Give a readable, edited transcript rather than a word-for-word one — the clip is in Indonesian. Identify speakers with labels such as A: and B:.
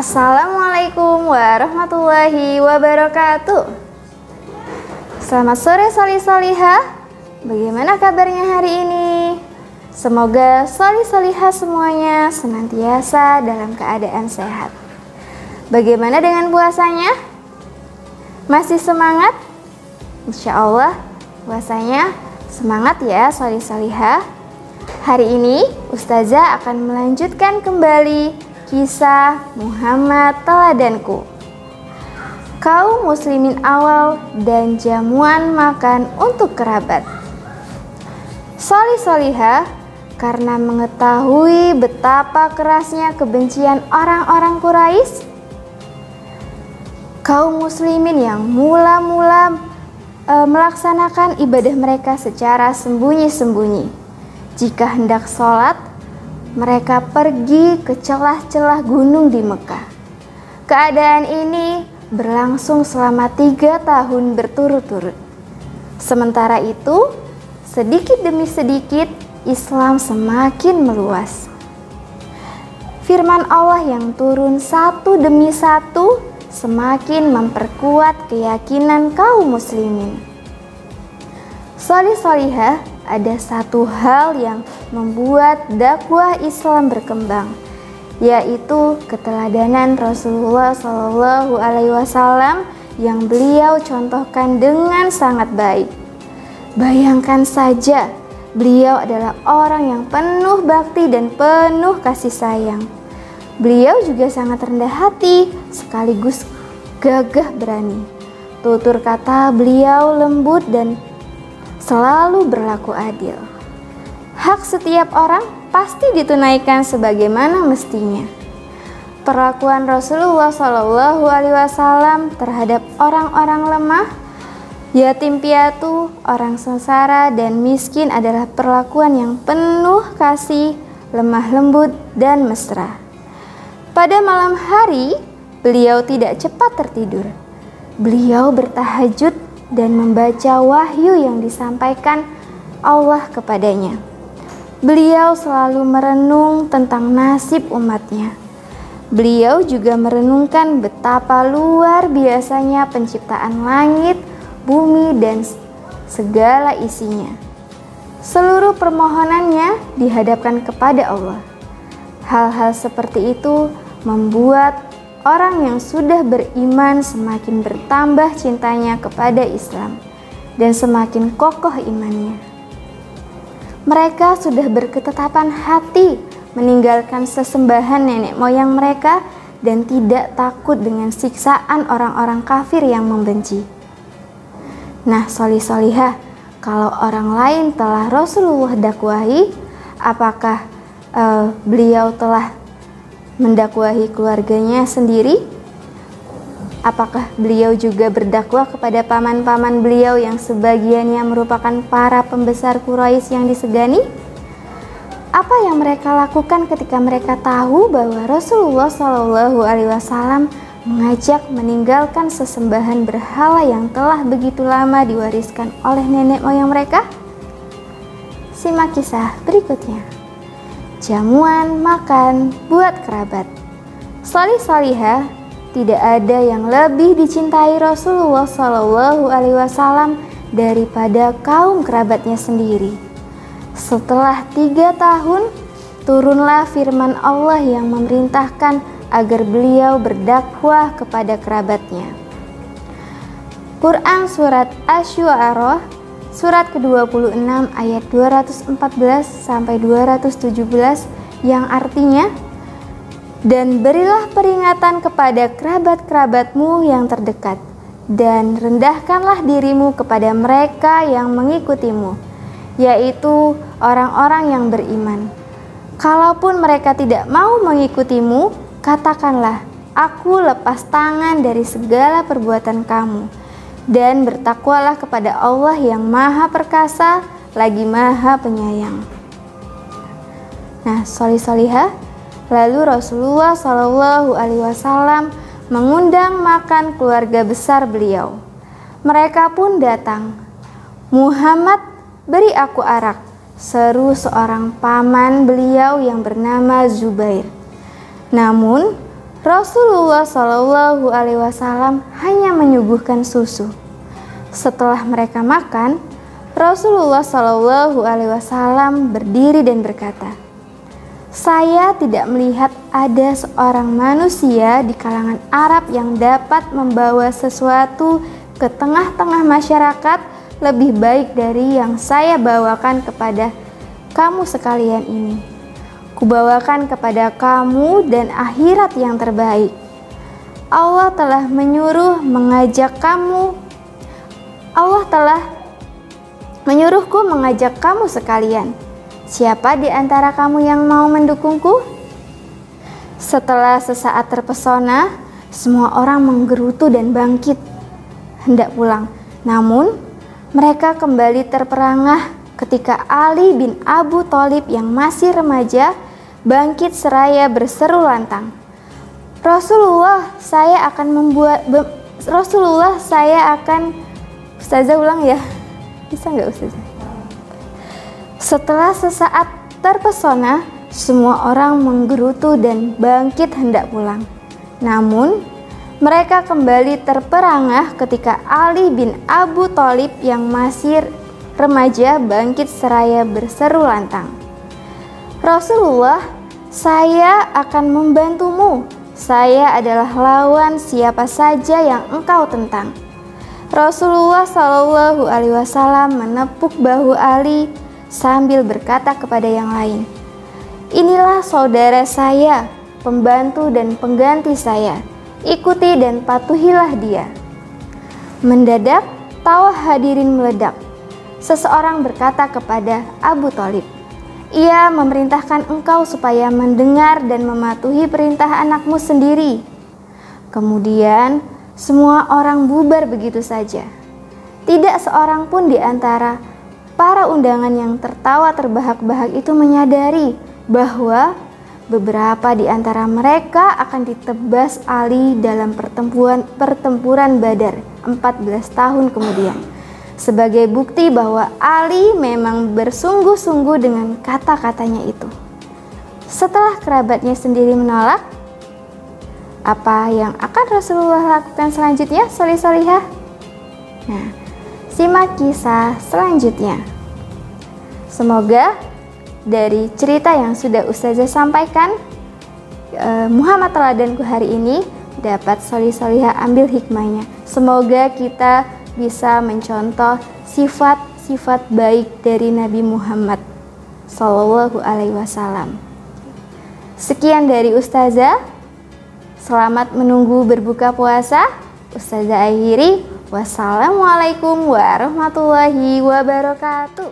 A: Assalamualaikum warahmatullahi wabarakatuh. Selamat sore soli-solihah. Bagaimana kabarnya hari ini? Semoga soli-solihah semuanya senantiasa dalam keadaan sehat. Bagaimana dengan puasanya? Masih semangat? Insya Allah puasanya semangat ya soli-solihah. Hari ini Ustazah akan melanjutkan kembali kisah Muhammad Teladanku. Kaum muslimin awal dan jamuan makan untuk kerabat. Soli-solihah karena mengetahui betapa kerasnya kebencian orang-orang Quraisy, kaum muslimin yang mula-mula melaksanakan ibadah mereka secara sembunyi-sembunyi. Jika hendak sholat, mereka pergi ke celah-celah gunung di Mekah. Keadaan ini berlangsung selama 3 tahun berturut-turut. Sementara itu, sedikit demi sedikit Islam semakin meluas. Firman Allah yang turun satu demi satu semakin memperkuat keyakinan kaum muslimin. Soli-solihah, ada satu hal yang membuat dakwah Islam berkembang, yaitu keteladanan Rasulullah SAW yang beliau contohkan dengan sangat baik. Bayangkan saja, beliau adalah orang yang penuh bakti dan penuh kasih sayang. Beliau juga sangat rendah hati sekaligus gagah berani. Tutur kata beliau lembut dan selalu berlaku adil. Hak setiap orang pasti ditunaikan sebagaimana mestinya. Perlakuan Rasulullah SAW terhadap orang-orang lemah, yatim piatu, orang sengsara, dan miskin adalah perlakuan yang penuh kasih, lemah lembut, dan mesra. Pada malam hari, beliau tidak cepat tertidur. Beliau bertahajud dan membaca wahyu yang disampaikan Allah kepadanya. Beliau selalu merenung tentang nasib umatnya. Beliau juga merenungkan betapa luar biasanya penciptaan langit, bumi, dan segala isinya. Seluruh permohonannya dihadapkan kepada Allah. Hal-hal seperti itu membuat orang yang sudah beriman semakin bertambah cintanya kepada Islam dan semakin kokoh imannya. Mereka sudah berketetapan hati meninggalkan sesembahan nenek moyang mereka dan tidak takut dengan siksaan orang-orang kafir yang membenci. Nah, soli-solihah, kalau orang lain telah Rasulullah dakwahi, apakah beliau telah mendakwahi keluarganya sendiri? Apakah beliau juga berdakwah kepada paman-paman beliau yang sebagiannya merupakan para pembesar Quraisy yang disegani? Apa yang mereka lakukan ketika mereka tahu bahwa Rasulullah SAW mengajak meninggalkan sesembahan berhala yang telah begitu lama diwariskan oleh nenek moyang mereka? Simak kisah berikutnya. Jamuan makan buat kerabat. Soli-solihah, tidak ada yang lebih dicintai Rasulullah SAW daripada kaum kerabatnya sendiri. Setelah 3 tahun, turunlah firman Allah yang memerintahkan agar beliau berdakwah kepada kerabatnya. Quran Surat Asy-Syu'ara Surat ke-26 ayat 214 sampai 217 yang artinya, dan berilah peringatan kepada kerabat-kerabatmu yang terdekat, dan rendahkanlah dirimu kepada mereka yang mengikutimu, yaitu orang-orang yang beriman. Kalaupun mereka tidak mau mengikutimu, katakanlah, aku lepas tangan dari segala perbuatan kamu, dan bertakwalah kepada Allah yang Maha Perkasa lagi Maha Penyayang. Nah, soli-solihah, lalu Rasulullah SAW mengundang makan keluarga besar beliau. Mereka pun datang. Muhammad, beri aku arak, seru seorang paman beliau yang bernama Zubair. Namun Rasulullah Shallallahu Alaihi Wasallam hanya menyuguhkan susu. Setelah mereka makan, Rasulullah Shallallahu Alaihi Wasallam berdiri dan berkata, "Saya tidak melihat ada seorang manusia di kalangan Arab yang dapat membawa sesuatu ke tengah-tengah masyarakat lebih baik dari yang saya bawakan kepada kamu sekalian ini. Kubawakan kepada kamu dan akhirat yang terbaik. Allah telah menyuruhku mengajak kamu sekalian. Siapa di antara kamu yang mau mendukungku?" Setelah sesaat terpesona, semua orang menggerutu dan bangkit hendak pulang. Namun, mereka kembali terperangah ketika Ali bin Abu Thalib yang masih remaja bangkit seraya berseru lantang, Ustazah ulang ya, bisa nggak Ustazah? Setelah sesaat terpesona, semua orang menggerutu dan bangkit hendak pulang. Namun, mereka kembali terperangah ketika Ali bin Abu Thalib yang masih remaja bangkit seraya berseru lantang, "Rasulullah, saya akan membantumu. Saya adalah lawan siapa saja yang engkau tentang." Rasulullah Shallallahu Alaihi Wasallam menepuk bahu Ali sambil berkata kepada yang lain, "Inilah saudara saya, pembantu dan pengganti saya. Ikuti dan patuhilah dia." Mendadak tawa hadirin meledak. Seseorang berkata kepada Abu Thalib, "Ia memerintahkan engkau supaya mendengar dan mematuhi perintah anakmu sendiri." Kemudian semua orang bubar begitu saja. Tidak seorang pun di antara para undangan yang tertawa terbahak-bahak itu menyadari bahwa beberapa di antara mereka akan ditebas Ali dalam pertempuran Badar 14 tahun kemudian, sebagai bukti bahwa Ali memang bersungguh-sungguh dengan kata-katanya itu. Setelah kerabatnya sendiri menolak, apa yang akan Rasulullah lakukan selanjutnya, solih-solihah? Nah, simak kisah selanjutnya. Semoga dari cerita yang sudah Ustazah sampaikan, Muhammad Teladanku hari ini dapat solih-solihah ambil hikmahnya. Semoga kita bisa mencontoh sifat-sifat baik dari Nabi Muhammad Sallallahu Alaihi Wasallam. Sekian dari Ustazah. Selamat menunggu berbuka puasa. Ustazah akhiri. Wassalamualaikum warahmatullahi wabarakatuh.